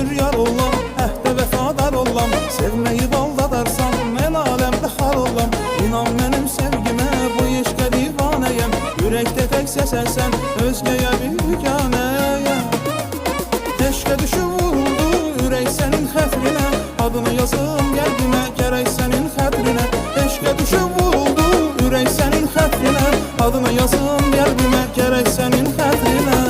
ömür yar olam, əhdə vəfadar olam. Sevməyi baldadarsan, el aləmdə xar olam. İnan mənim sevgimə, bu eşqə divanəyəm. Ürəkdə tək səsənsən, özgəyə biganəyəm. Eşqə düşüb vuruldu, ürək sənin xətrinə. Adını yazım qəlbimə, gərək sənin xətrinə. Eşqə düşüb vuruldu, ürək sənin xətrinə. Adını yazım qəlbimə, gərək sənin xətrinə.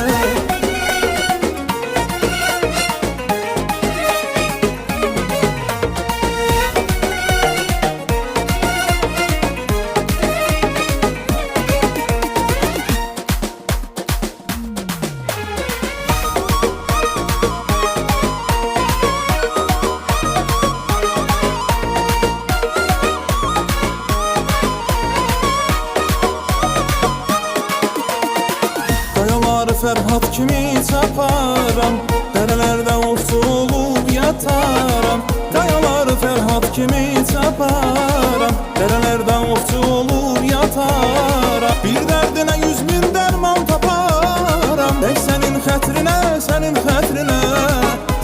Fərhad kimi çaparam, dərələrdə ovçu olub yataram. Qayaları Fərhad kimi çaparam, dərələrdə ovçu olub yataram. Bir dərdinə 100.000 dərman taparam. Tək sənin xətrinə, sənin xətrinə.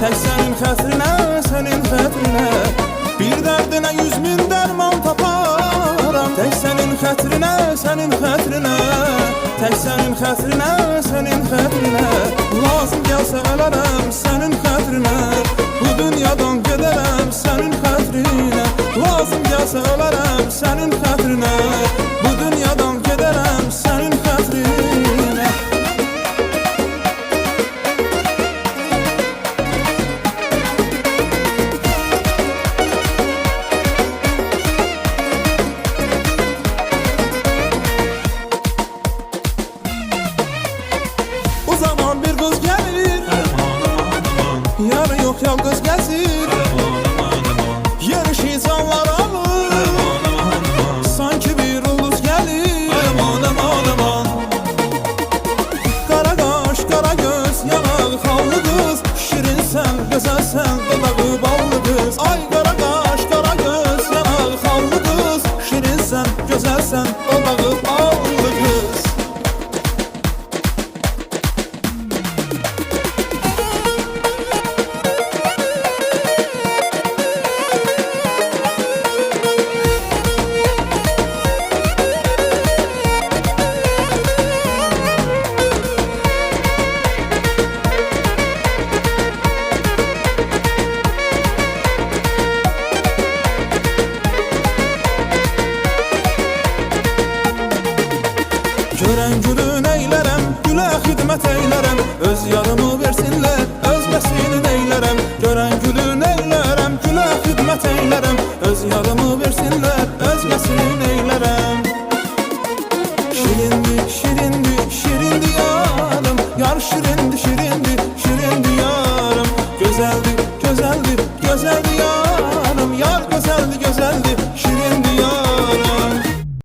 Tək sənin xətrinə, sənin xətrinə. Bir dərdinə 100.000 dərman taparam. Tək sənin xətrinə, sənin xətrinə. Tək sənin xətrinə, sənin xətrinə. Lazım gəlsə ölərəm sənin xətrinə. Bu dünyadan gedərəm sənin xətrinə. Lazım gəlsə ölərəm sənin xətrinə. Bu dünyadan gedərəm sənin xətrinə. O zaman bir qız gəlir, yarı yox yalqız gəzir. Yerişi canlar alır, sanki bir ulus gəlir. Qara qaş, qara göz, yanağı xallı qız. Şirinsən, gözəlsən, dodağı ballı qız. Ay qara qaş, qara göz, yanağı xallı qız. Şirinsən, gözəlsən, dodağı ballı qız. Görən gülün eylərəm, gülə xidmət eylərəm. Öz yarımı versinlər, özgəsini eylərəm. Görən gülün eylərəm, gülə xidmət eylərəm. Öz yarımı versinlər, özgəsini eylərəm. Şirindi, şirindi, şirindi yarım. Yar şirindi, şirindi.